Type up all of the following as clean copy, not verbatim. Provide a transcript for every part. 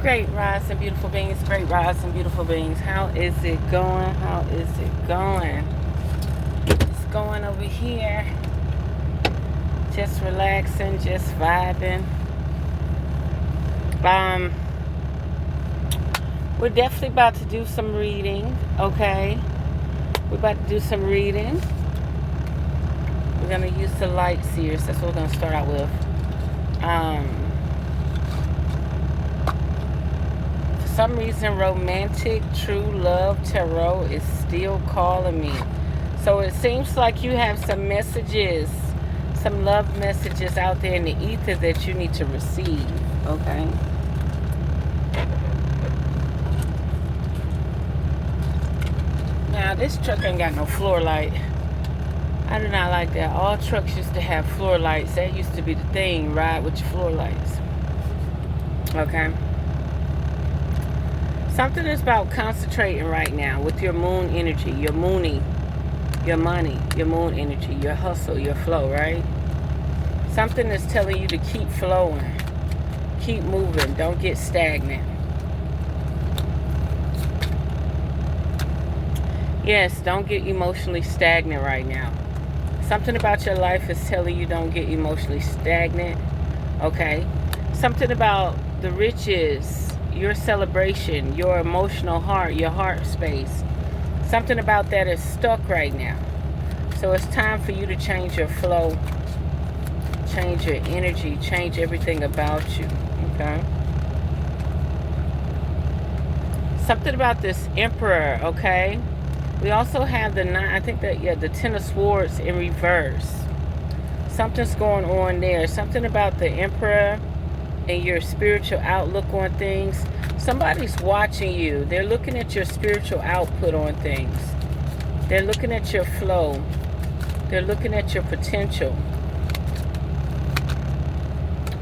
Great rising, beautiful beings. Great rising, beautiful beings. How is it going? How is it going? It's going over here. Just relaxing, just vibing. We're definitely about to do some reading, okay? We're about to do some reading. We're going to use the light seers. That's what we're going to start out with. For some reason, romantic, true love tarot is still calling me. So it seems like you have some messages, some love messages out there in the ether that you need to receive, okay? Now, this truck ain't got no floor light. I do not like that. All trucks used to have floor lights. That used to be the thing, ride with your floor lights. Okay? Something is about concentrating right now with your moon energy, your moonie, your money, your moon energy, your hustle, your flow, right? Something is telling you to keep flowing, keep moving, don't get stagnant. Yes, don't get emotionally stagnant right now. Something about your life is telling you don't get emotionally stagnant, okay? Something about the riches, your celebration, your emotional heart, your heart space. Something about that is stuck right now. So it's time for you to change your flow, change your energy, change everything about you, okay? Something about this Emperor, okay? We also have the the Ten of Swords in reverse. Something's going on there. Something about the Emperor and your spiritual outlook on things. Somebody's watching you. They're looking at your spiritual output on things. They're looking at your flow. They're looking at your potential.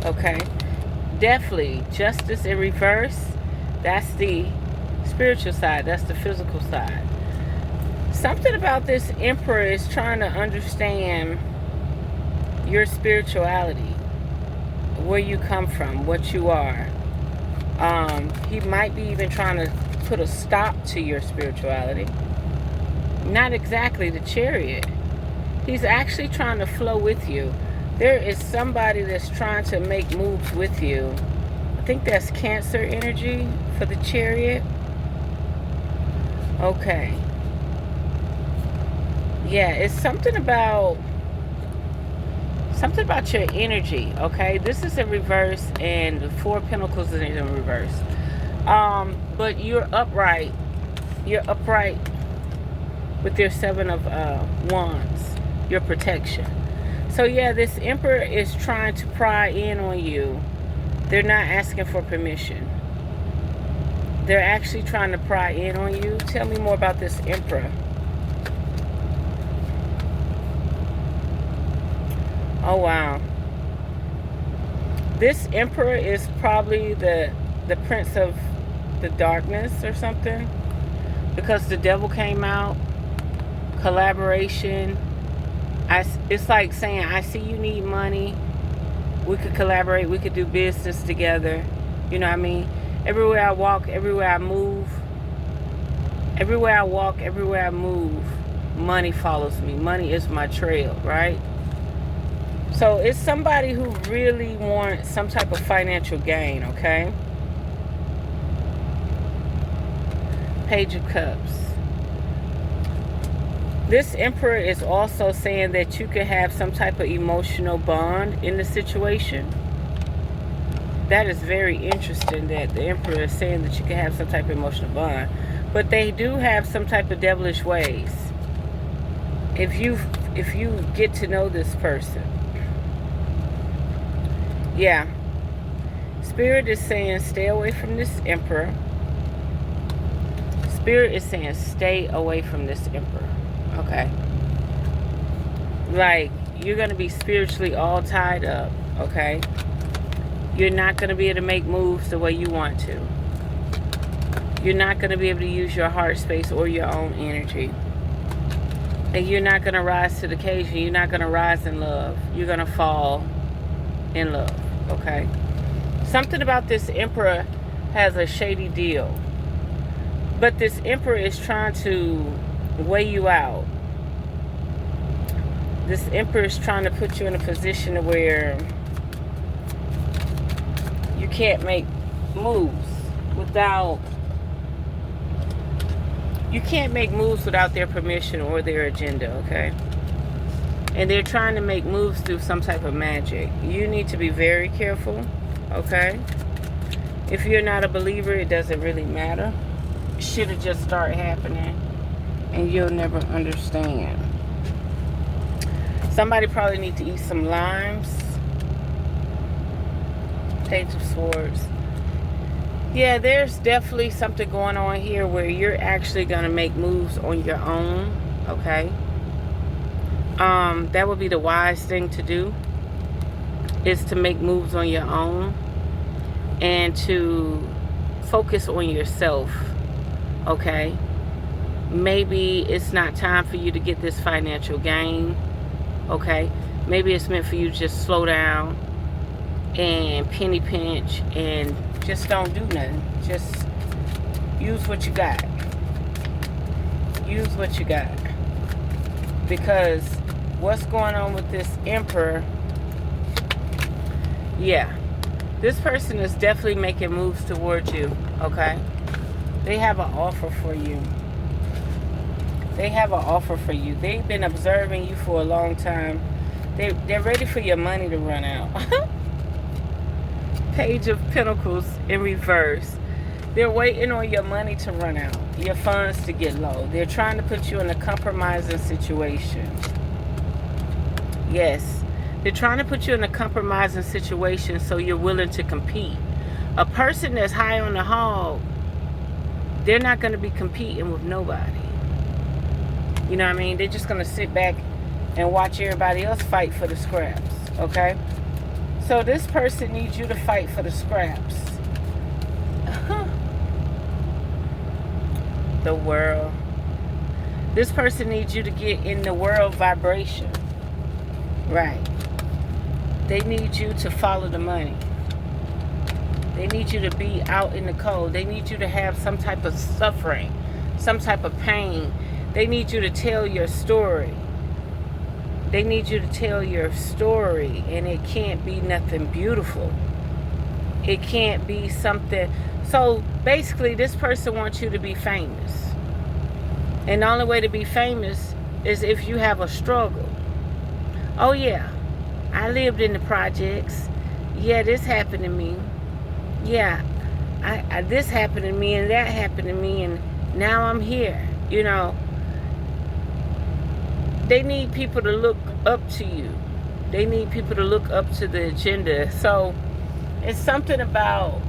Okay? Definitely. Justice in reverse. That's the spiritual side. That's the physical side. Something about this Emperor is trying to understand your spirituality, where you come from, what you are. He might be even trying to put a stop to your spirituality. Not exactly the Chariot. He's actually trying to flow with you. There is somebody that's trying to make moves with you. I think that's Cancer energy for the Chariot. Okay. Yeah, it's something about your energy, okay? This is in reverse, and the Four of Pentacles is in reverse. But you're upright. You're upright with your Seven of Wands, your protection. So yeah, this Emperor is trying to pry in on you. They're not asking for permission. They're actually trying to pry in on you. Tell me more about this Emperor. Oh, wow. This Emperor is probably the Prince of the Darkness or something. Because the Devil came out. Collaboration. It's like saying, I see you need money. We could collaborate. We could do business together. You know what I mean? Everywhere I walk, everywhere I move. Everywhere I walk, everywhere I move, money follows me. Money is my trail, right? So it's somebody who really wants some type of financial gain, okay? Page of Cups. This Emperor is also saying that you could have some type of emotional bond in the situation. That is very interesting that the Emperor is saying that you can have some type of emotional bond. But they do have some type of devilish ways. If you get to know this person. Yeah. Spirit is saying stay away from this Emperor. Spirit is saying stay away from this Emperor. Okay. Like, you're going to be spiritually all tied up. Okay. You're not going to be able to make moves the way you want to. You're not going to be able to use your heart space or your own energy. And you're not going to rise to the occasion. You're not going to rise in love. You're going to fall in love. Okay? Something about this Emperor has a shady deal. But this Emperor is trying to weigh you out. This Emperor is trying to put you in a position where you can't make moves without their permission or their agenda, okay? And they're trying to make moves through some type of magic. You need to be very careful, okay? If you're not a believer, it doesn't really matter. Shit will just start happening and you'll never understand. Somebody probably need to eat some limes. Page of Swords. Yeah, there's definitely something going on here where you're actually going to make moves on your own, okay? That would be the wise thing to do, is to make moves on your own and to focus on yourself, okay? Maybe it's not time for you to get this financial gain, okay? Maybe it's meant for you to just slow down and penny pinch and just don't do nothing. Just use what you got. Use what you got. Because what's going on with this Emperor, yeah, this person is definitely making moves towards you, okay? They have an offer for you. They have an offer for you. They've been observing you for a long time. They're ready for your money to run out. Page of Pentacles in reverse. They're waiting on your money to run out, your funds to get low. They're trying to put you in a compromising situation. Yes, they're trying to put you in a compromising situation so you're willing to compete. A person that's high on the hog, they're not going to be competing with nobody. You know what I mean? They're just going to sit back and watch everybody else fight for the scraps, okay? So this person needs you to fight for the scraps. The world. This person needs you to get in the world vibration. Right. They need you to follow the money. They need you to be out in the cold. They need you to have some type of suffering, some type of pain. They need you to tell your story. They need you to tell your story, and it can't be nothing beautiful. It can't be something. So basically, this person wants you to be famous. And the only way to be famous is if you have a struggle. Oh yeah, I lived in the projects. Yeah, this happened to me. Yeah, I this happened to me and that happened to me, and now I'm here. You know, they need people to look up to you. They need people to look up to the agenda. So it's something about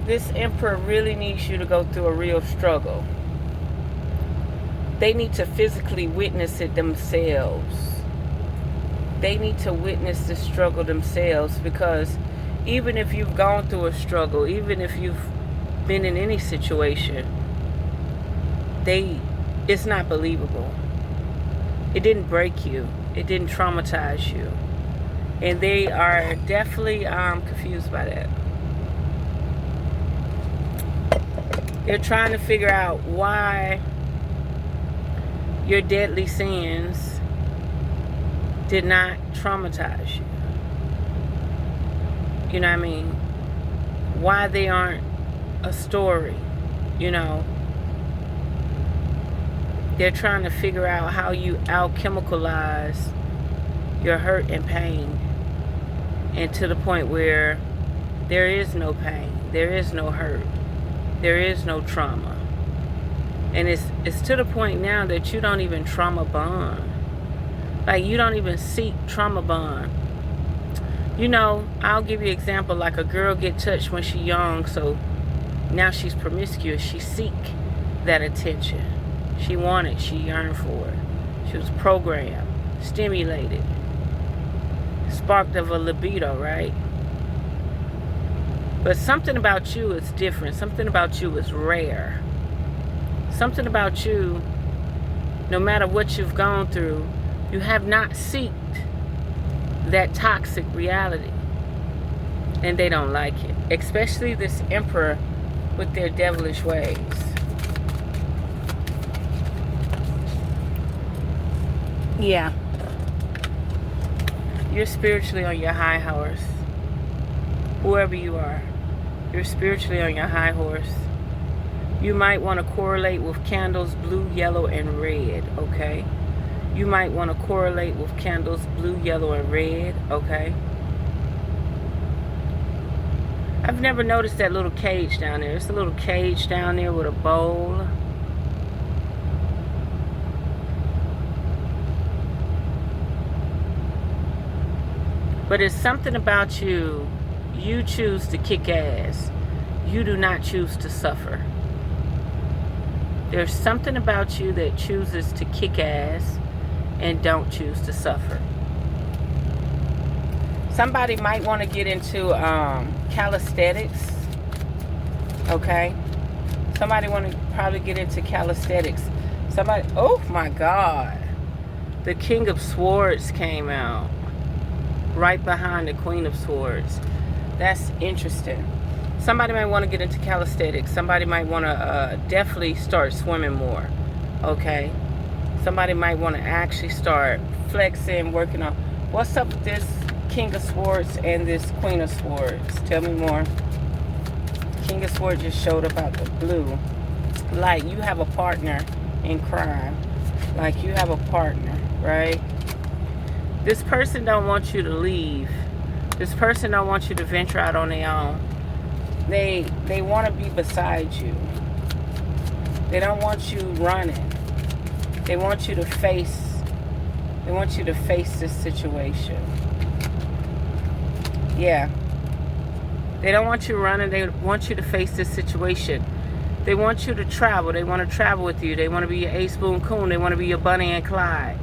this Emperor really needs you to go through a real struggle. They need to physically witness it themselves. They need to witness the struggle themselves, because even if you've gone through a struggle, even if you've been in any situation, it's not believable. It didn't break you. It didn't traumatize you. And they are definitely confused by that. They're trying to figure out why your deadly sins did not traumatize you. You know what I mean? Why they aren't a story, you know? They're trying to figure out how you alchemicalize your hurt and pain, and to the point where there is no pain, there is no hurt, there is no trauma. And it's to the point now that you don't even trauma bond. Like, you don't even seek trauma bond. You know, I'll give you an example. Like, a girl get touched when she's young, so now she's promiscuous. She seek that attention. She wanted, she yearned for it. She was programmed, stimulated, sparked of a libido, right? But something about you is different. Something about you is rare. Something about you, no matter what you've gone through, you have not seeked that toxic reality. And they don't like it. Especially this Emperor with their devilish ways. Yeah. You're spiritually on your high horse. Whoever you are. You're spiritually on your high horse. You might want to correlate with candles blue, yellow, and red, okay? You might want to correlate with candles blue, yellow, and red, okay? I've never noticed that little cage down there. It's a little cage down there with a bowl. But it's something about you. You choose to kick ass. You do not choose to suffer. There's something about you that chooses to kick ass and don't choose to suffer. Somebody might want to get into calisthenics. Okay? Somebody want to probably get into calisthenics. Somebody, oh my God. The King of Swords came out. Right behind the Queen of Swords. That's interesting. Somebody might want to get into calisthenics. Somebody might want to definitely start swimming more. Okay? Somebody might want to actually start flexing, working on. What's up with this King of Swords and this Queen of Swords? Tell me more. King of Swords just showed up out the blue. Like you have a partner in crime. Like you have a partner, right? This person don't want you to leave. This person don't want you to venture out on their own. They want to be beside you. They don't want you running. They want you to face. They want you to face this situation. Yeah. They don't want you running. They want you to face this situation. They want you to travel. They want to travel with you. They want to be your Ace Boone Coon. They want to be your Bunny and Clyde.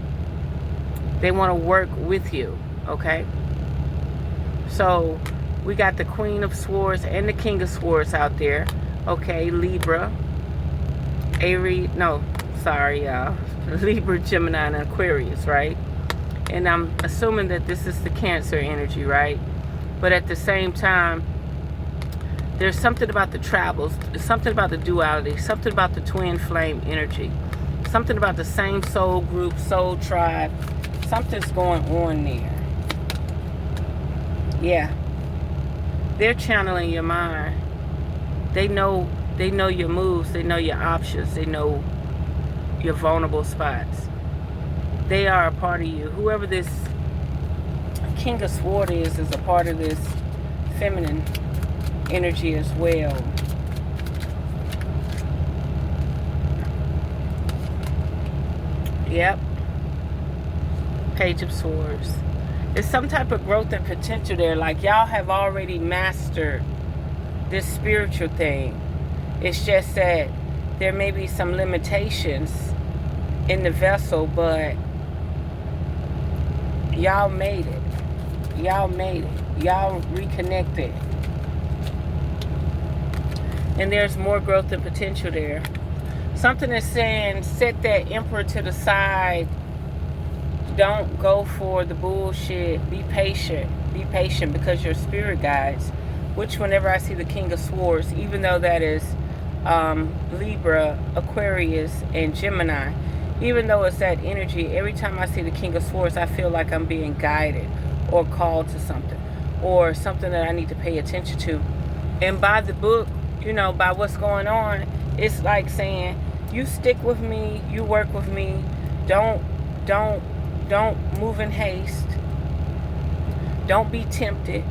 They want to work with you, okay? So, we got the Queen of Swords and the King of Swords out there. Okay, Libra. Aries, no, sorry, y'all. Libra, Gemini, and Aquarius, right? And I'm assuming that this is the Cancer energy, right? But at the same time, there's something about the travels, something about the duality, something about the twin flame energy, something about the same soul group, soul tribe. Something's going on there. Yeah. They're channeling your mind. They know your moves. They know your options. They know your vulnerable spots. They are a part of you. Whoever this King of Swords is a part of this feminine energy as well. Yep. Page of Swords. There's some type of growth and potential there. Like y'all have already mastered this spiritual thing. It's just that there may be some limitations in the vessel, but y'all made it. Y'all made it. Y'all reconnected. And there's more growth and potential there. Something is saying, set that Emperor to the side. Don't go for the bullshit. Be patient. Be patient because your spirit guides. Which whenever I see the King of Swords, even though that is Libra, Aquarius, and Gemini, even though it's that energy, every time I see the King of Swords, I feel like I'm being guided or called to something. Or something that I need to pay attention to. And by the book, you know, by what's going on, it's like saying, you stick with me, you work with me, don't move in haste. Don't be tempted.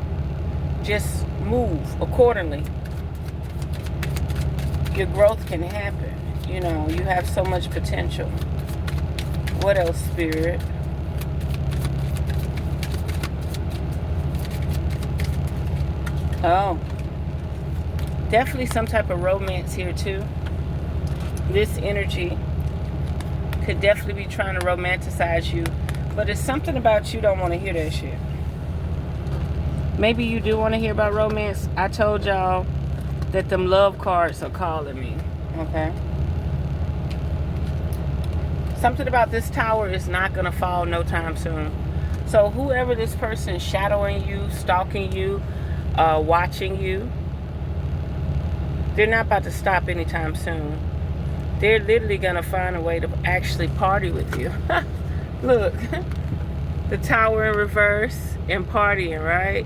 Just move accordingly. Your growth can happen. You know, you have so much potential. What else, Spirit? Oh. Definitely some type of romance here too. This energy could definitely be trying to romanticize you. But it's something about you don't want to hear that shit. Maybe you do want to hear about romance. I told y'all that them love cards are calling me. Okay? Something about this tower is not going to fall no time soon. So whoever this person shadowing you, stalking you, watching you. They're not about to stop anytime soon. They're literally going to find a way to actually party with you. Look, the Tower in reverse and partying, right?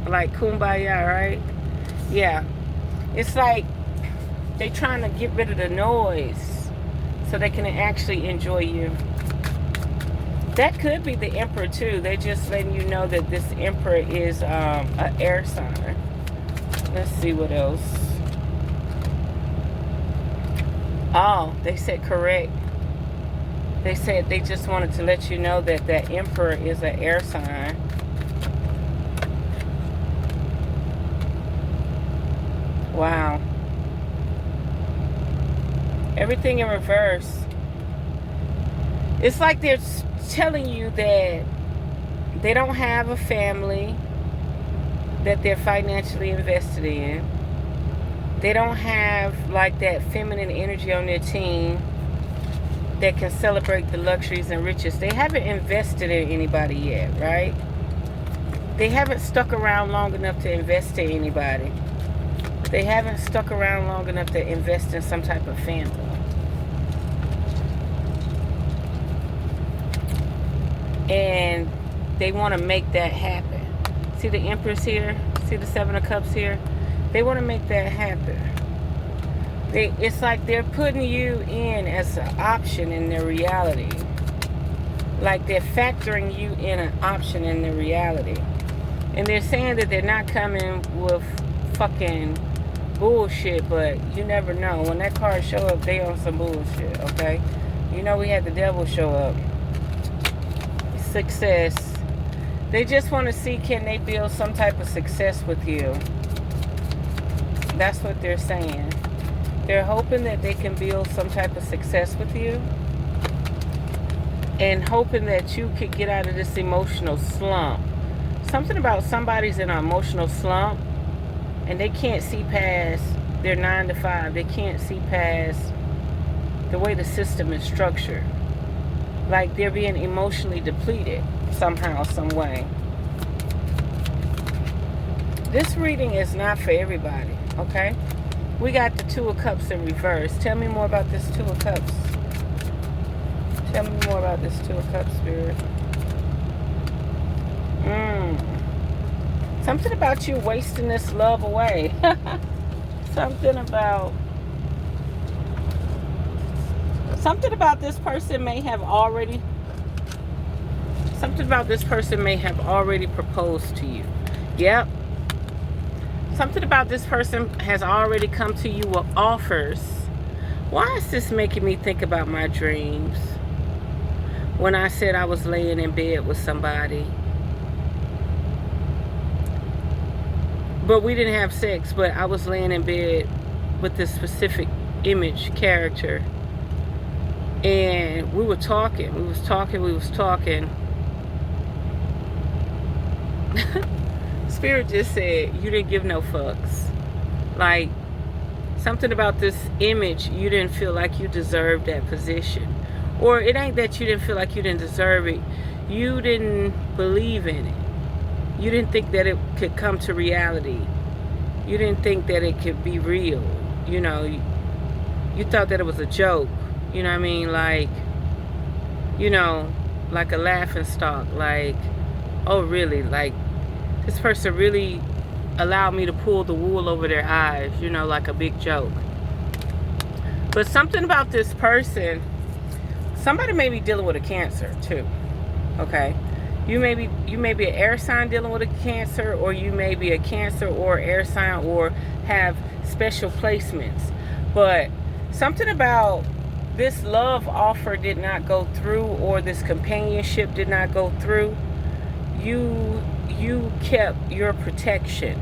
Like kumbaya, right? Yeah. It's like they're trying to get rid of the noise so they can actually enjoy you. That could be the Emperor too. They're just letting you know that this Emperor is an air sign. Let's see what else. Oh, they said correct. They said they just wanted to let you know that that Emperor is an air sign. Wow. Everything in reverse. It's like they're telling you that they don't have a family that they're financially invested in. They don't have like that feminine energy on their team that can celebrate the luxuries and riches. They haven't invested in anybody yet, right? They haven't stuck around long enough to invest in anybody. They haven't stuck around long enough to invest in some type of family. And they want to make that happen. See the Empress here? See the Seven of Cups here? They want to make that happen. It's like they're putting you in as an option in their reality. Like they're factoring you in an option in their reality. And they're saying that they're not coming with fucking bullshit, but you never know. When that card show up, they on some bullshit, okay? You know we had the devil show up. Success. They just want to see, can they build some type of success with you? That's what they're saying. They're hoping that they can build some type of success with you, and hoping that you could get out of this emotional slump. Something about somebody's in an emotional slump and they can't see past their 9 to 5. They can't see past the way the system is structured. Like they're being emotionally depleted somehow, some way. This reading is not for everybody, okay? We got the Two of Cups in reverse. Tell me more about this Two of Cups. Tell me more about this Two of Cups, Spirit. Something about you wasting this love away. Something about this person may have already proposed to you. Yep. Something about this person has already come to you with offers. Why is this making me think about my dreams? When I said I was laying in bed with somebody, but we didn't have sex, but I was laying in bed with this specific image character. And we were talking. Spirit just said, you didn't give no fucks. Like, something about this image, you didn't feel like you deserved that position. Or it ain't that you didn't feel like you didn't deserve it. You didn't believe in it. You didn't think that it could come to reality. You didn't think that it could be real. You know, you thought that it was a joke. You know what I mean? Like, you know, like a laughing stock. Like, oh really? Like, this person really allowed me to pull the wool over their eyes. You know, like a big joke. But something about this person, somebody may be dealing with a Cancer too. Okay? You may be an air sign dealing with a Cancer, or you may be a Cancer or air sign, or have special placements. But something about this love offer did not go through, or this companionship did not go through. You kept your protection.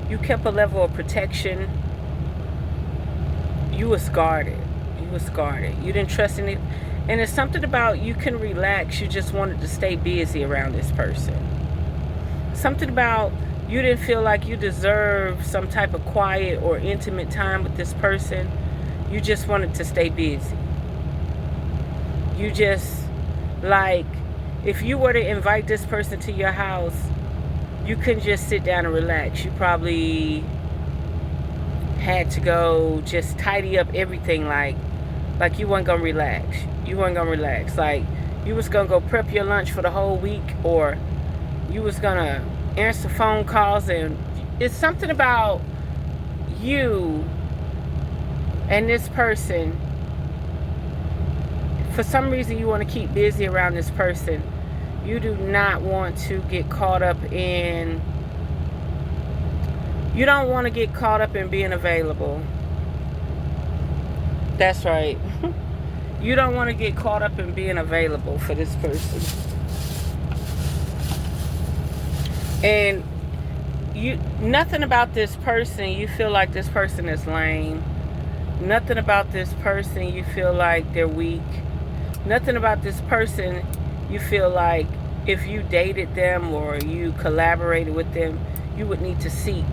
You kept a level of protection. You was guarded. You didn't trust any. And it's something about you can relax. You just wanted to stay busy around this person. Something about you didn't feel like you deserved some type of quiet or intimate time with this person. You just wanted to stay busy. You just, like, if you were to invite this person to your house, you couldn't just sit down and relax. You probably had to go just tidy up everything, like you weren't gonna relax. You weren't gonna relax. Like you was gonna go prep your lunch for the whole week, or you was gonna answer phone calls. And it's something about you and this person. For some reason you want to keep busy around this person. You do not want to get caught up in, you don't want to get caught up in being available. That's right. You don't want to get caught up in being available for this person. And nothing about this person, you feel like this person is lame. Nothing about this person, you feel like they're weak. Nothing about this person, you feel like if you dated them or you collaborated with them, you would need to seek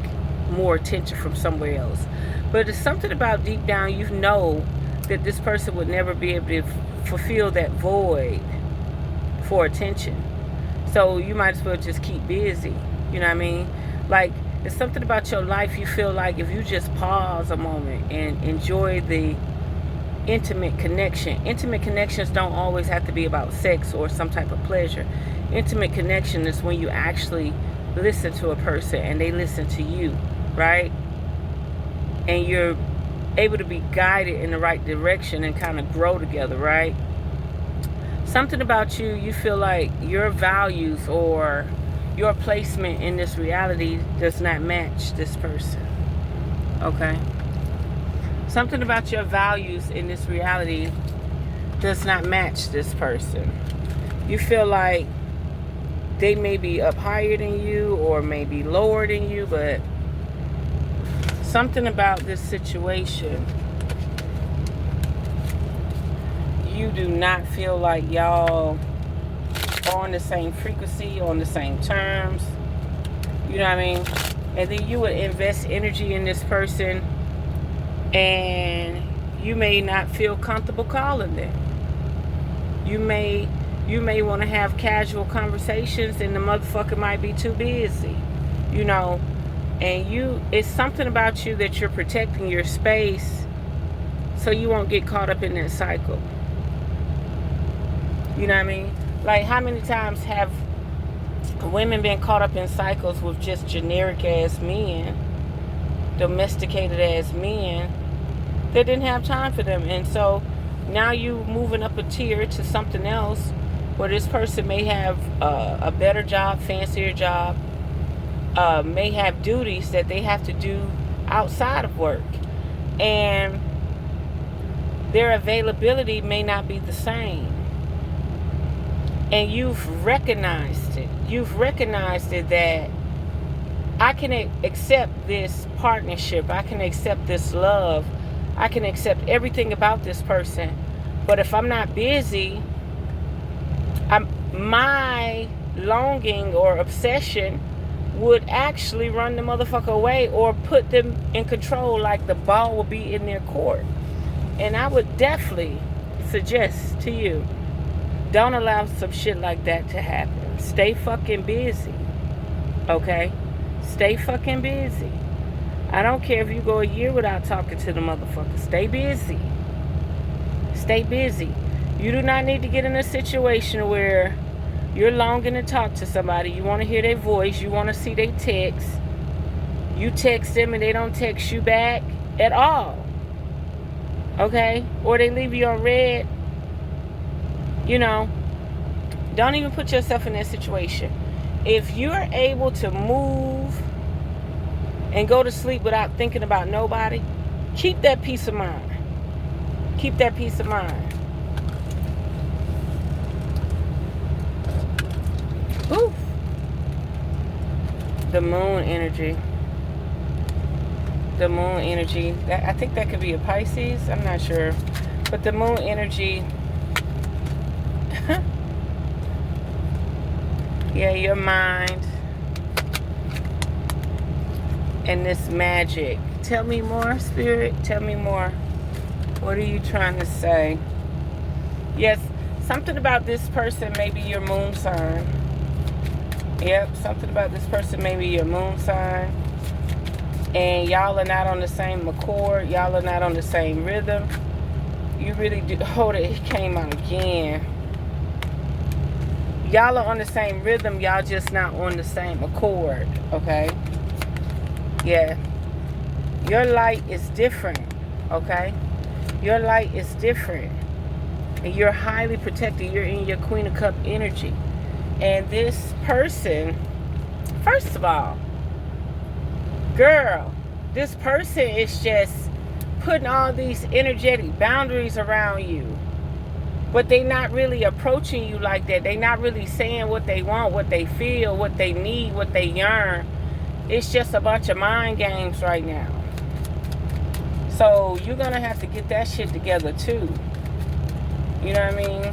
more attention from somewhere else. But it's something about deep down, you know that this person would never be able to fulfill that void for attention. So you might as well just keep busy. You know what I mean? Like, it's something about your life, you feel like if you just pause a moment and enjoy the intimate connection. Intimate connections don't always have to be about sex or some type of pleasure. Intimate connection is when you actually listen to a person and they listen to you, right? And you're able to be guided in the right direction and kind of grow together, right? Something about you, you feel like your values or your placement in this reality does not match this person, okay? Something about your values in this reality does not match this person. You feel like they may be up higher than you or maybe lower than you, but something about this situation, you do not feel like y'all are on the same frequency, on the same terms. You know what I mean? And then you would invest energy in this person and you may not feel comfortable calling them. You may want to have casual conversations and the motherfucker might be too busy, you know. And it's something about you that you're protecting your space so you won't get caught up in that cycle. You know what I mean? Like, how many times have women been caught up in cycles with just generic ass men, domesticated ass men that didn't have time for them? And so now you moving up a tier to something else where this person may have a better job, fancier job, may have duties that they have to do outside of work, and their availability may not be the same. And you've recognized it. You've recognized it that I can accept this partnership. I can accept this love. I can accept everything about this person. But if I'm not busy, my longing or obsession would actually run the motherfucker away or put them in control, like the ball will be in their court. And I would definitely suggest to you, don't allow some shit like that to happen. Stay fucking busy. Okay? Stay fucking busy. I don't care if you go a year without talking to the motherfucker. Stay busy. Stay busy. You do not need to get in a situation where you're longing to talk to somebody. You want to hear their voice. You want to see their text. You text them and they don't text you back at all. Okay? Or they leave you on red. You know, don't even put yourself in that situation. If you're able to move and go to sleep without thinking about nobody, keep that peace of mind. Keep that peace of mind. Oof. The moon energy. The moon energy. I think that could be a Pisces. I'm not sure. But the moon energy. Yeah, your mind and this magic. Tell me more, Spirit. Tell me more. What are you trying to say? Yes, something about this person, maybe your moon sign. Yep, something about this person, maybe your moon sign. And y'all are not on the same accord. Y'all are not on the same rhythm. You really do. Hold it, it came out again. Y'all are on the same rhythm. Y'all just not on the same accord. Okay? Yeah. Your light is different. Okay? Your light is different. And you're highly protected. You're in your Queen of Cups energy. And this person, first of all, girl, this person is just putting all these energetic boundaries around you. But they not really approaching you like that. They not really saying what they want, what they feel, what they need, what they yearn. It's just a bunch of mind games right now. So you're going to have to get that shit together too. You know what I mean?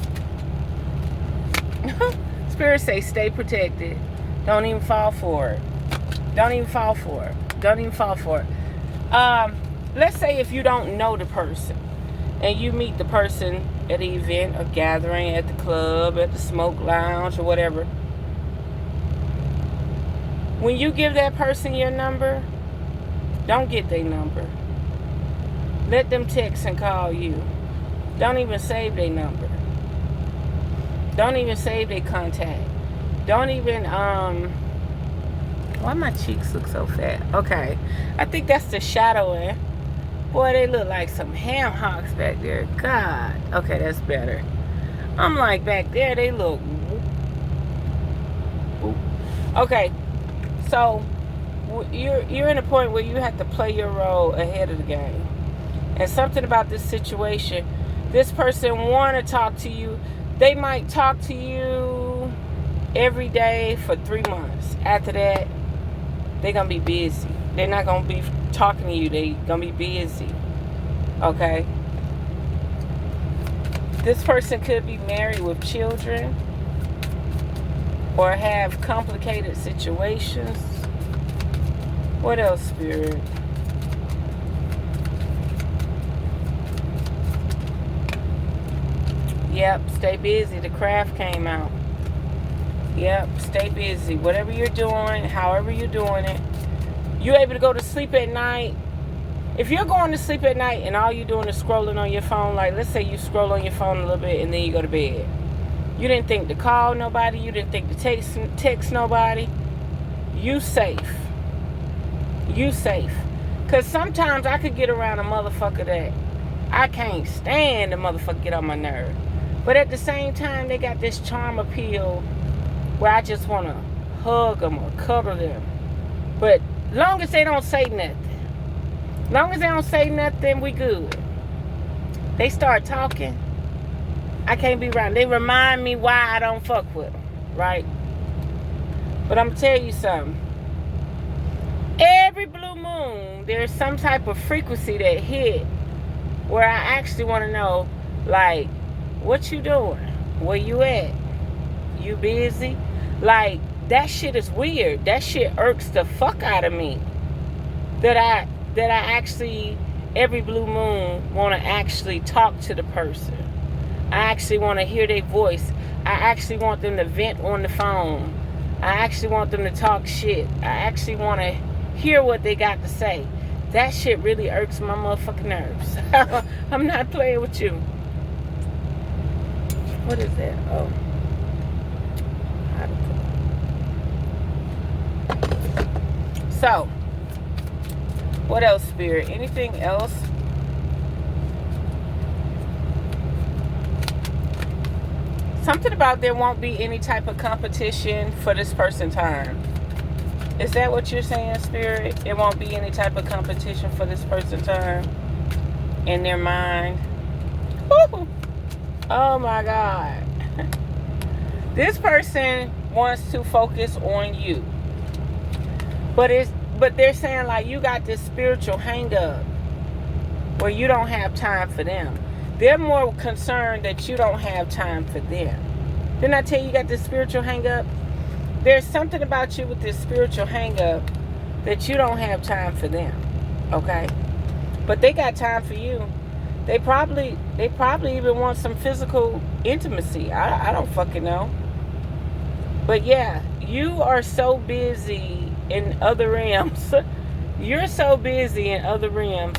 Spirit say stay protected. Don't even fall for it. Don't even fall for it. Don't even fall for it. Let's say if you don't know the person and you meet the person at an event, a gathering, at the club, at the smoke lounge, or whatever. When you give that person your number, don't get their number. Let them text and call you. Don't even save their number. Don't even save their contact. Don't even, why my cheeks look so fat? Okay. I think that's the shadowing. Boy, they look like some ham hocks back there. God. Okay, that's better. I'm like, back there, they look. Okay. So, you're in a point where you have to play your role ahead of the game. And something about this situation, this person want to talk to you. They might talk to you every day for 3 months. After that, they're going to be busy. They're not going to be talking to you. They're going to be busy. Okay? This person could be married with children or have complicated situations. What else, Spirit? Yep, stay busy. The craft came out. Yep, stay busy. Whatever you're doing, however you're doing it, you're able to go to sleep at night. If you're going to sleep at night and all you're doing is scrolling on your phone, like let's say you scroll on your phone a little bit and then you go to bed. You didn't think to call nobody. You didn't think to text nobody. You safe. You safe. Because sometimes I could get around a motherfucker that I can't stand the motherfucker get on my nerve. But at the same time, they got this charm appeal where I just want to hug them or cuddle them. But long as they don't say nothing. Long as they don't say nothing, we good. They start talking, I can't be around. They remind me why I don't fuck with them, right? But I'm going to tell you something. Every blue moon, there's some type of frequency that hit where I actually want to know, like, what you doing? Where you at? You busy? Like, that shit is weird. That shit irks the fuck out of me. That I actually, every blue moon, want to actually talk to the person. I actually want to hear their voice. I actually want them to vent on the phone. I actually want them to talk shit. I actually want to hear what they got to say. That shit really irks my motherfucking nerves. I'm not playing with you. What is that? Oh. So, what else, Spirit? Anything else? Something about there won't be any type of competition for this person's time. Is that what you're saying, Spirit? It won't be any type of competition for this person's time in their mind. Woo! Oh my God. This person wants to focus on you. But they're saying like you got this spiritual hang up where you don't have time for them. They're more concerned that you don't have time for them. Didn't I tell you got this spiritual hang up? There's something about you with this spiritual hang up that you don't have time for them. Okay? But they got time for you. They probably even want some physical intimacy. I don't fucking know. But yeah, you are so busy in other realms. You're so busy in other realms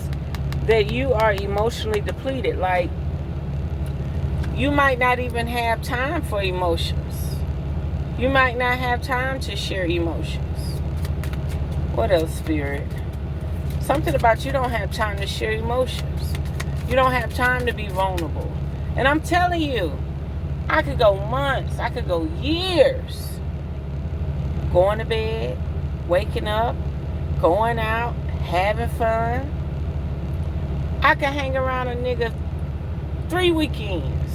that you are emotionally depleted. Like, you might not even have time for emotions. You might not have time to share emotions. What else, Spirit? Something about you don't have time to share emotions. You don't have time to be vulnerable. And I'm telling you, I could go months, I could go years going to bed, waking up, going out, having fun. I can hang around a nigga 3 weekends.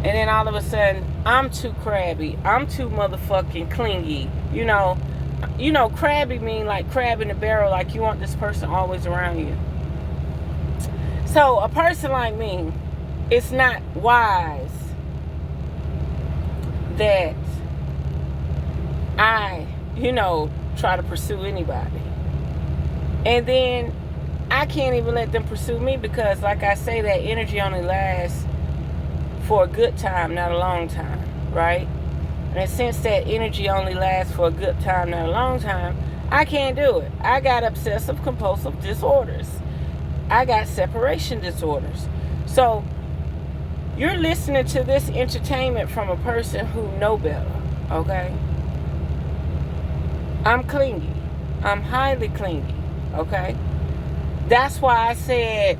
And then all of a sudden, I'm too crabby. I'm too motherfucking clingy. You know, crabby mean like crab in the barrel, like you want this person always around you. So a person like me, it's not wise that I, try to pursue anybody. And then I can't even let them pursue me because, like I say, that energy only lasts for a good time, not a long time, right? And since that energy only lasts for a good time, not a long time, I can't do it. I got obsessive compulsive disorders. I got separation disorders. So you're listening to this entertainment from a person who know better, okay? I'm clingy. I'm highly clingy, okay? That's why I said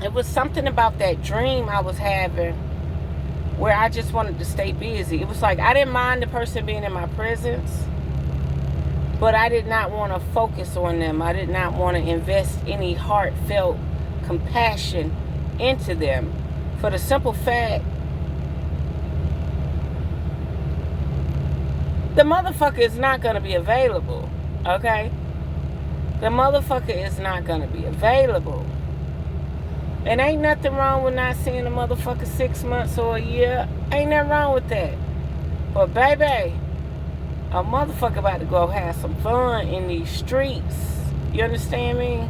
it was something about that dream I was having where I just wanted to stay busy. It was like I didn't mind the person being in my presence, but I did not want to focus on them. I did not want to invest any heartfelt compassion into them for the simple fact the motherfucker is not going to be available, okay? The motherfucker is not going to be available. And ain't nothing wrong with not seeing a motherfucker 6 months or a year. Ain't nothing wrong with that. But baby, a motherfucker about to go have some fun in these streets. You understand me?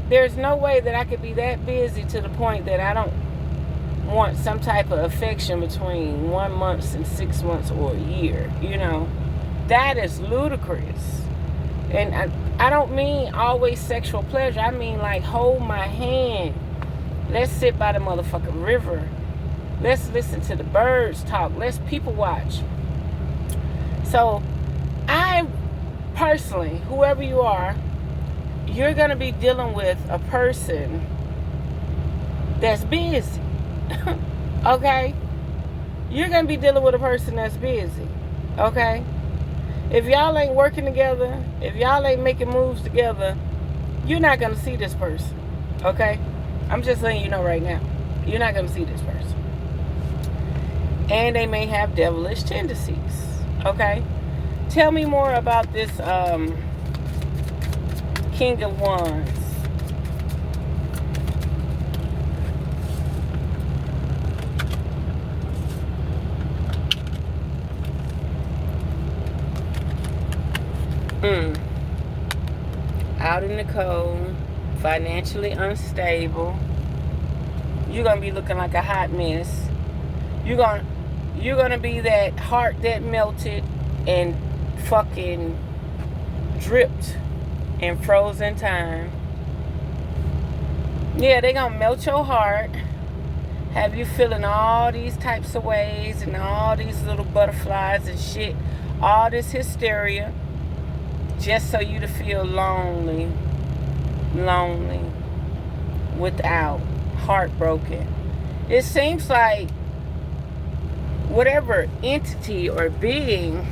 There's no way that I could be that busy to the point that I don't want some type of affection between 1 month and 6 months or a year. That is ludicrous. And I don't mean always sexual pleasure. I mean like hold my hand. Let's sit by the motherfucking river. Let's listen to the birds talk. Let's people watch. So I personally, whoever you are, you're going to be dealing with a person that's busy. Okay? You're going to be dealing with a person that's busy. Okay? If y'all ain't working together, if y'all ain't making moves together, you're not going to see this person. Okay? I'm just letting you know right now. You're not going to see this person. And they may have devilish tendencies. Okay? Tell me more about this King of Wands. Out in the cold, financially unstable. You're gonna be looking like a hot mess. You're gonna be that heart that melted and fucking dripped in frozen time. Yeah, they gonna melt your heart, have you feeling all these types of ways and all these little butterflies and shit, all this hysteria, just so you to feel lonely, without, heartbroken. It seems like whatever entity or being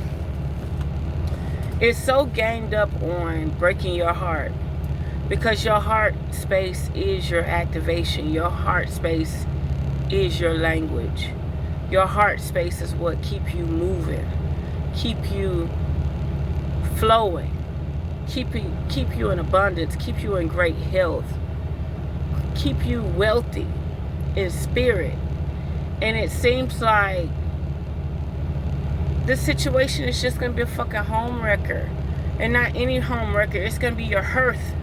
is so ganged up on breaking your heart, because your heart space is your activation. Your heart space is your language. Your heart space is what keep you moving, keep you flowing, keep you in abundance, keep you in great health, keep you wealthy in spirit. And it seems like this situation is just going to be a fucking home wrecker. And not any home wrecker. It's going to be your hearth,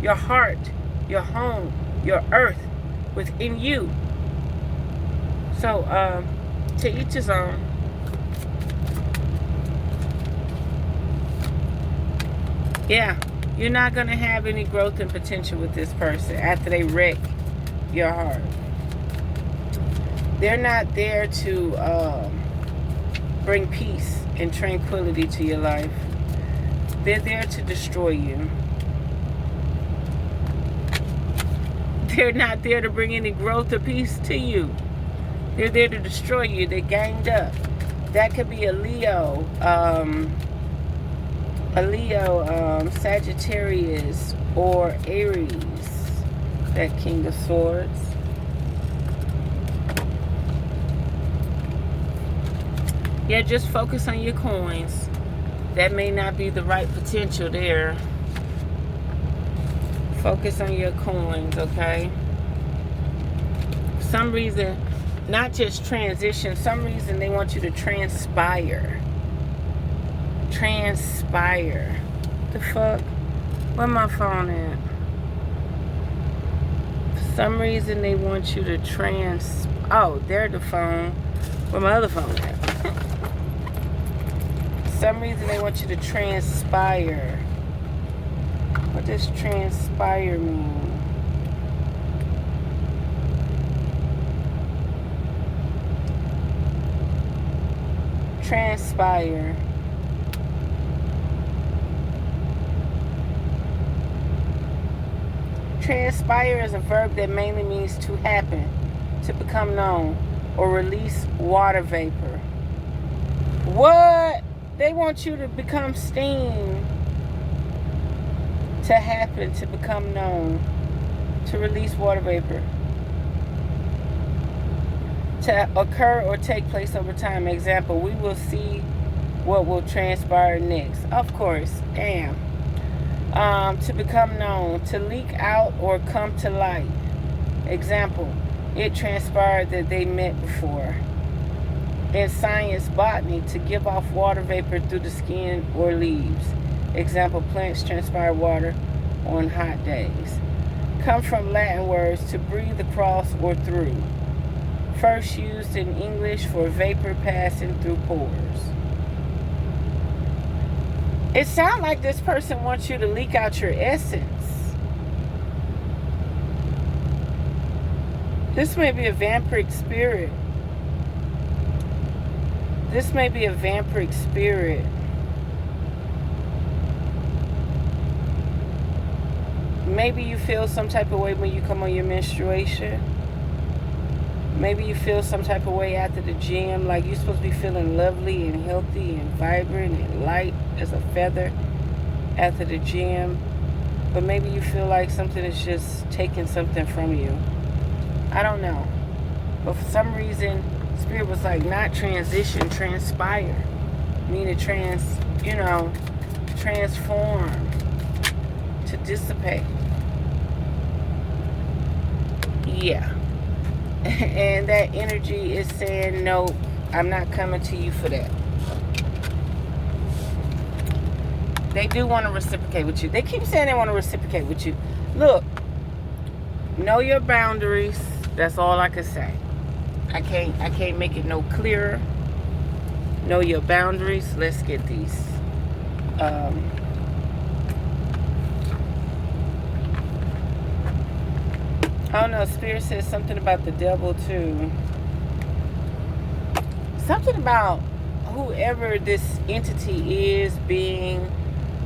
your heart, your home, your earth within you. So, To each his own. Yeah, you're not going to have any growth and potential with this person after they wreck your heart. They're not there to bring peace and tranquility to your life. They're there to destroy you. They're not there to bring any growth or peace to you. They're there to destroy you. They ganged up. That could be a Leo, Sagittarius, or Aries, that King of Swords. Yeah, just focus on your coins. That may not be the right potential there. Focus on your coins, okay? For some reason, not just transition, some reason they want you to transpire. Transpire. The fuck? Where my phone at? For some reason they want you to oh, there's the phone. Where my other phone at? For some reason they want you to transpire. What does transpire mean? Transpire. Transpire is a verb that mainly means to happen, to become known, or release water vapor. What? They want you to become steam. To happen, to become known, to release water vapor. To occur or take place over time. Example, we will see what will transpire next. Of course, damn. To become known, to leak out or come to light. Example, it transpired that they met before. In science, botany, to give off water vapor through the skin or leaves. Example, plants transpire water on hot days. Come from Latin words to breathe across or through. First used in English for vapor passing through pores. It sounds like this person wants you to leak out your essence. This may be a vampiric spirit. This may be a vampiric spirit. Maybe you feel some type of way when you come on your menstruation. Maybe you feel some type of way after the gym, like you're supposed to be feeling lovely and healthy and vibrant and light as a feather after the gym. But maybe you feel like something is just taking something from you. I don't know. But for some reason, Spirit was like, not transition, transpire. Meaning transform, to dissipate. Yeah. And that energy is saying, nope, I'm not coming to you for that. They do want to reciprocate with you. They keep saying they want to reciprocate with you. Look, know your boundaries. That's all I can say. I can't make it no clearer. Know your boundaries. Let's get these. I don't know, Spirit says something about the devil too. Something about whoever this entity is, being,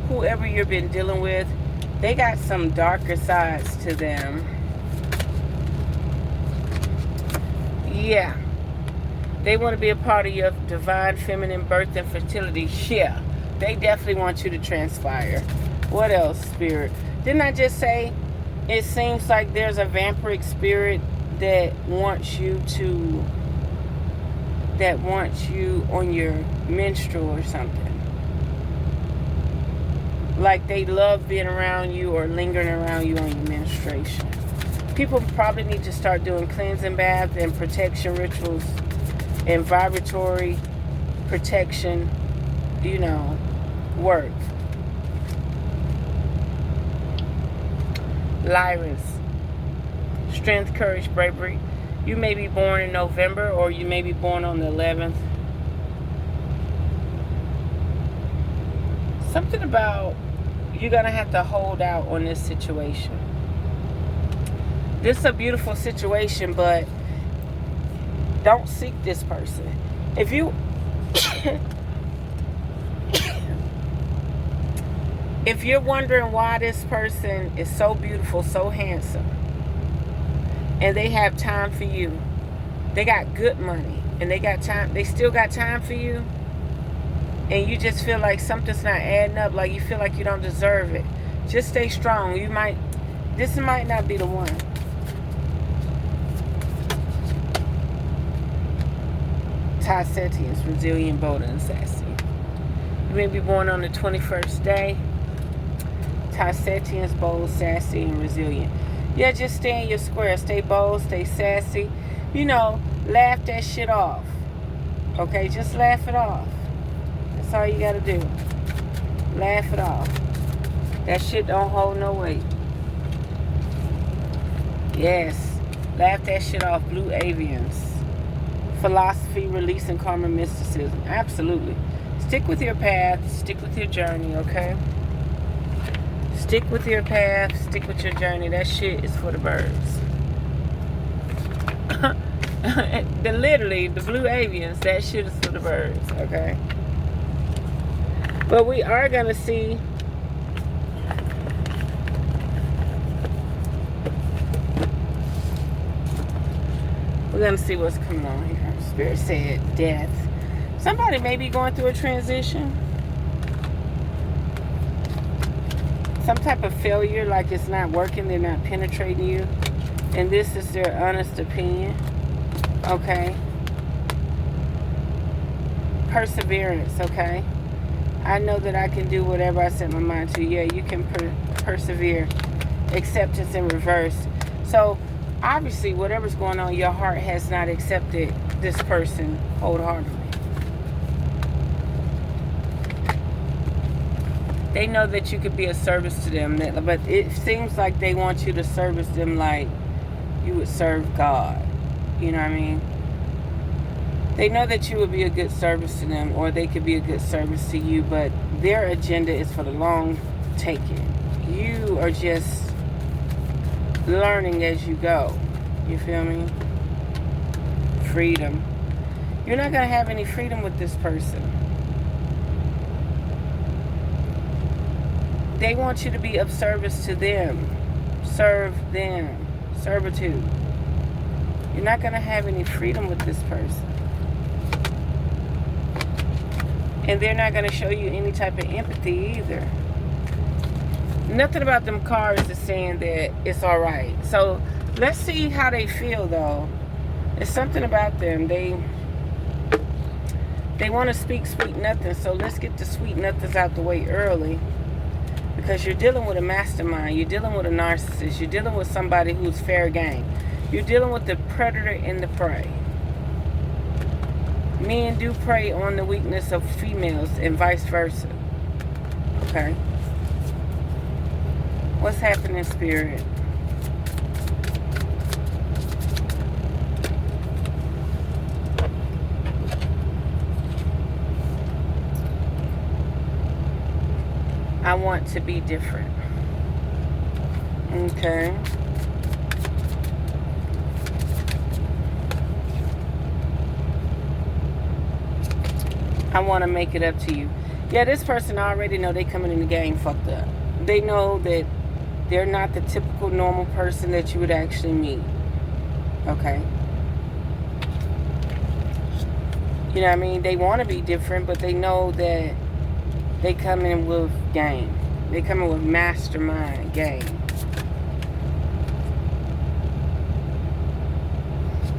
whoever you've been dealing with, they got some darker sides to them. Yeah. They want to be a part of your divine feminine birth and fertility. Yeah. They definitely want you to transpire. What else, Spirit? Didn't I just say it seems like there's a vampiric spirit that wants you on your menstrual or something? Like they love being around you or lingering around you on your menstruation. People probably need to start doing cleansing baths and protection rituals and vibratory protection, work. Lyris, strength, courage, bravery, You may be born in November, or you may be born on the 11th. Something about you're going to have to hold out on this situation. This is a beautiful situation, but don't seek this person. If you if you're wondering why this person is so beautiful, so handsome, and they have time for you, they got good money, and they got time, they still got time for you, and you just feel like something's not adding up, like you feel like you don't deserve it, just stay strong. This might not be the one. Sagittarius, resilient, bold, and sassy. You may be born on the 21st day. Sagittarius, bold, sassy, and resilient. Yeah, just stay in your square. Stay bold, stay sassy. Laugh that shit off. Okay, just laugh it off. That's all you gotta do. Laugh it off. That shit don't hold no weight. Yes, laugh that shit off. Blue avians. Philosophy, releasing karma, mysticism. Absolutely. Stick with your path. Stick with your journey, okay? Stick with your path. Stick with your journey. That shit is for the birds. Literally, the blue avians, that shit is for the birds, okay? But we are going to see what's coming on here. Spirit said death. Somebody may be going through a transition. Some type of failure, like it's not working, they're not penetrating you. And this is their honest opinion. Okay? Perseverance, okay? I know that I can do whatever I set my mind to. Yeah, you can persevere. Acceptance in reverse. So, obviously, whatever's going on, your heart has not accepted this person wholeheartedly. They know that you could be a service to them, but it seems like they want you to service them like you would serve God. You know what I mean? They know that you would be a good service to them, or they could be a good service to you, but their agenda is for the long taking. You are just learning as you go. You feel me? Freedom. You're not going to have any freedom with this person. They want you to be of service to them. Serve them. Servitude. You're not going to have any freedom with this person. And they're not going to show you any type of empathy either. Nothing about them cards is saying that it's alright. So, let's see how they feel, though. It's something about them. They want to speak sweet nothing. So, let's get the sweet nothings out the way early. Because you're dealing with a mastermind. You're dealing with a narcissist. You're dealing with somebody who's fair game. You're dealing with the predator and the prey. Men do prey on the weakness of females and vice versa. Okay? What's happening, Spirit? I want to be different. Okay. I want to make it up to you. Yeah, this person already know they coming in the game fucked up. They know that they're not the typical normal person that you would actually meet. Okay? You know what I mean? They want to be different, but they know that they come in with game. They come in with mastermind game.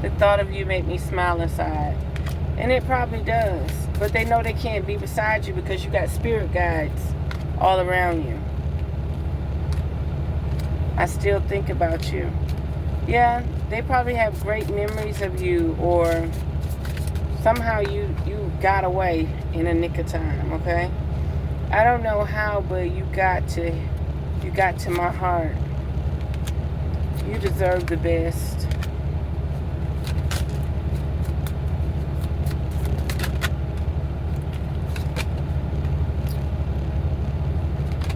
The thought of you make me smile inside. And it probably does. But they know they can't be beside you because you got spirit guides all around you. I still think about you. Yeah, they probably have great memories of you, or somehow you got away in a nick of time, okay? I don't know how, but you got to my heart. You deserve the best.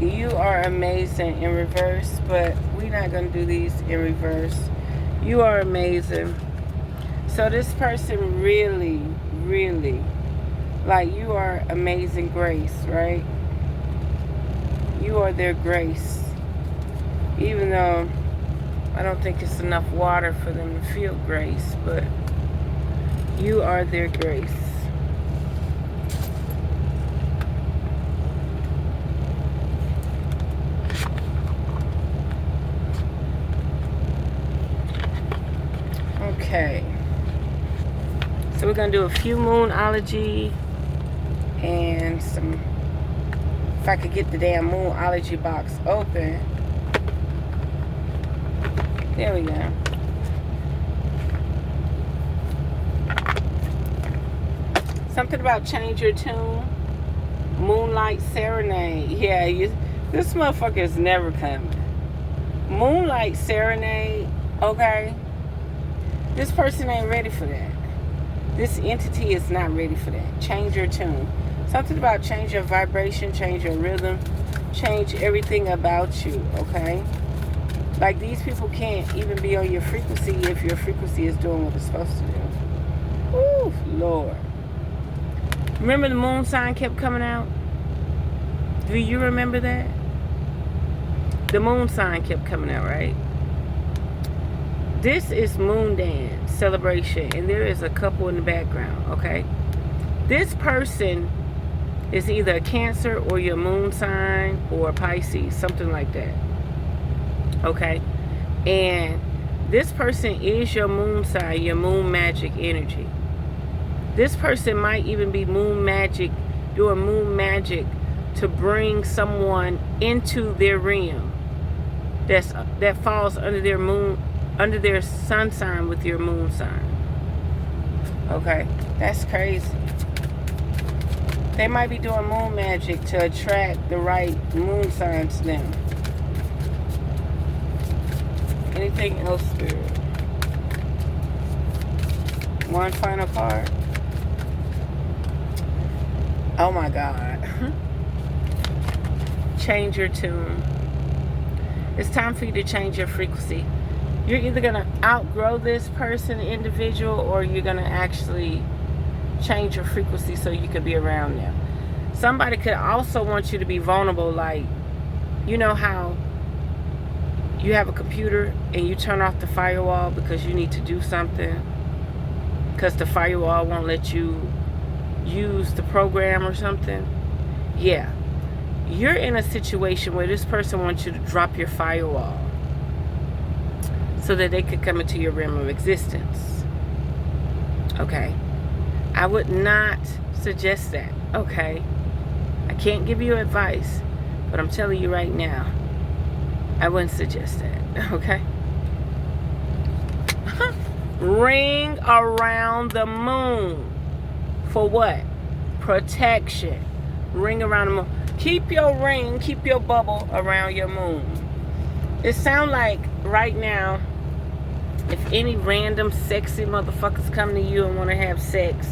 You are amazing in reverse, but we're not going to do these in reverse. You are amazing. So this person really, really, like, you are amazing grace, right? You are their grace. Even though I don't think it's enough water for them to feel grace, but you are their grace. Okay. So we're going to do a few moonology and some, if I could get the damn moonology box open. There we go. Something about change your tune. Moonlight Serenade. Yeah, this motherfucker is never coming. Moonlight Serenade, okay? This person ain't ready for that. This entity is not ready for that. Change your tune. Something about change your vibration, change your rhythm, change everything about you, okay? Like, these people can't even be on your frequency if your frequency is doing what it's supposed to do. Ooh, Lord. Remember the moon sign kept coming out? Do you remember that? The moon sign kept coming out, right? This is moon dance celebration, and there is a couple in the background, okay? This person is either a Cancer or your moon sign or a Pisces, something like that, okay? And this person is your moon sign, your moon magic energy. This person might even be moon magic, doing moon magic to bring someone into their realm that falls under their moon, under their sun sign with your moon sign. Okay, that's crazy. They might be doing moon magic to attract the right moon sign to them. Anything else, Spirit? One final card. Oh my God. Change your tune. It's time for you to change your frequency. You're either going to outgrow this person, individual, or you're going to actually change your frequency so you could be around them. Somebody could also want you to be vulnerable, like, you know how you have a computer and you turn off the firewall because you need to do something, because the firewall won't let you use the program or something? Yeah. You're in a situation where this person wants you to drop your firewall so that they could come into your realm of existence. Okay? I would not suggest that. Okay? I can't give you advice, but I'm telling you right now, I wouldn't suggest that. Okay? Ring around the moon. For what? Protection. Ring around the moon. Keep your ring, keep your bubble around your moon. It sounds like right now, if any random sexy motherfuckers come to you and want to have sex,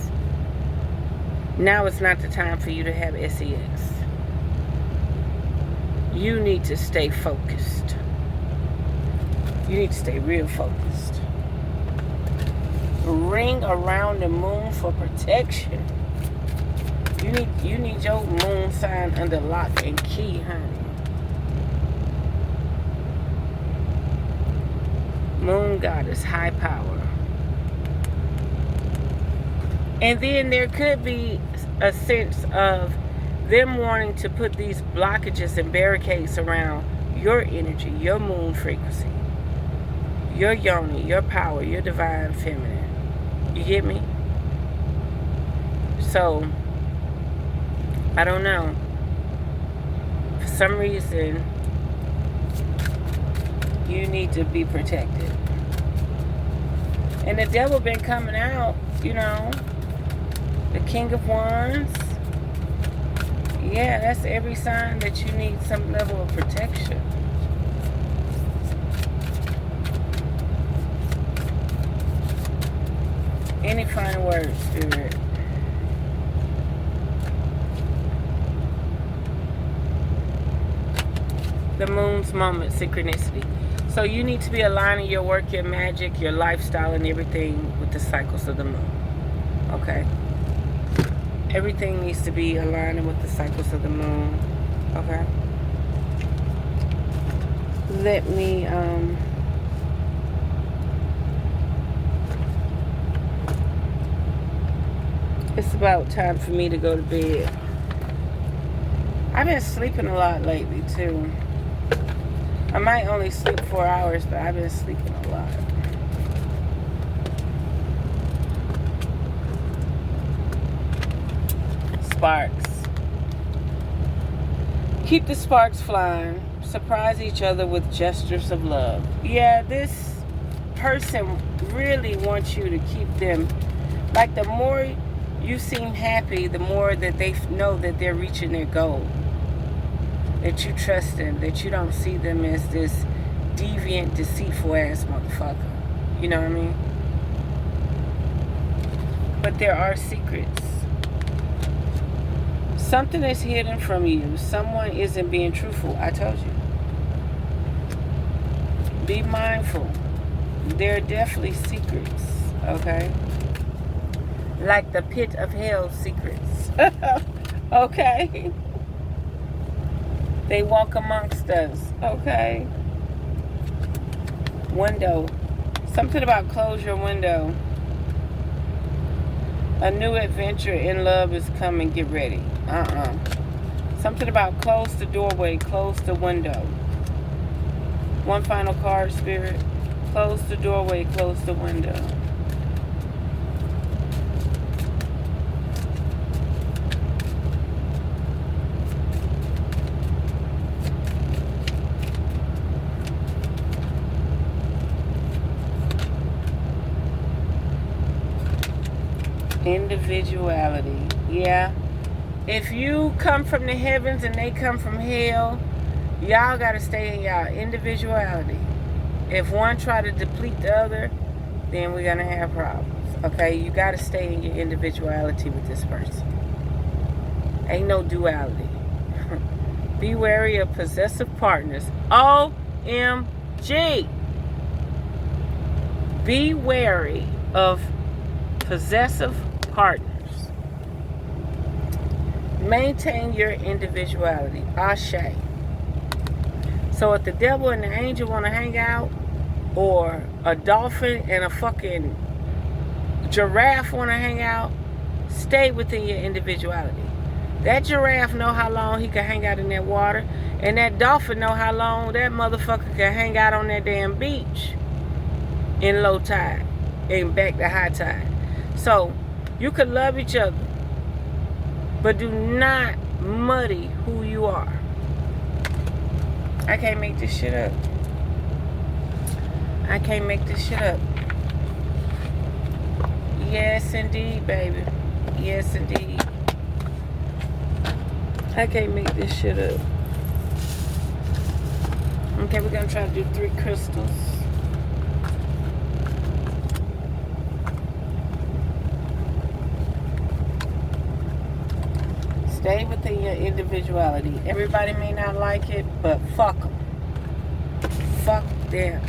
now it's not the time for you to have sex. You need to stay focused. You need to stay real focused. Ring around the moon for protection. You need your moon sign under lock and key, honey. Moon goddess, high power. And then there could be a sense of them wanting to put these blockages and barricades around your energy, your moon frequency, your yoni, your power, your divine feminine. You get me? So, I don't know. For some reason, you need to be protected. And the devil been coming out, you know. The King of Wands. Yeah, that's every sign that you need some level of protection. Any final words, Spirit? The moon's moment, synchronicity. So you need to be aligning your work, your magic, your lifestyle, and everything with the cycles of the moon. Okay? Everything needs to be aligning with the cycles of the moon. Okay? Let me, it's about time for me to go to bed. I've been sleeping a lot lately, too. I might only sleep 4 hours, but I've been sleeping a lot. Sparks. Keep the sparks flying. Surprise each other with gestures of love. Yeah, this person really wants you to keep them. Like, the more you seem happy, the more that they know that they're reaching their goal. That you trust them. That you don't see them as this deviant, deceitful ass motherfucker. You know what I mean? But there are secrets. Something is hidden from you. Someone isn't being truthful. I told you. Be mindful. There are definitely secrets. Okay? Like the pit of hell secrets. Okay? They walk amongst us. Okay? Window. Something about close your window. A new adventure in love is coming. Get ready. Something about close the doorway, close the window. One final card, Spirit. Close the doorway, close the window. Individuality. Yeah. If you come from the heavens and they come from hell, y'all got to stay in y'all individuality. If one try to deplete the other, then we're going to have problems. Okay? You got to stay in your individuality with this person. Ain't no duality. Be wary of possessive partners. OMG. Be wary of possessive partners. Maintain your individuality. Ashe. So if the devil and the angel want to hang out, or a dolphin and a fucking giraffe want to hang out, stay within your individuality. That giraffe know how long he can hang out in that water, and that dolphin know how long that motherfucker can hang out on that damn beach in low tide and back to high tide. So you could love each other, but do not muddy who you are. I can't make this shit up. I can't make this shit up. Yes, indeed, baby. Yes, indeed. I can't make this shit up. Okay, we're going to try to do 3 crystals. Stay within your individuality. Everybody may not like it, but fuck them. Fuck them.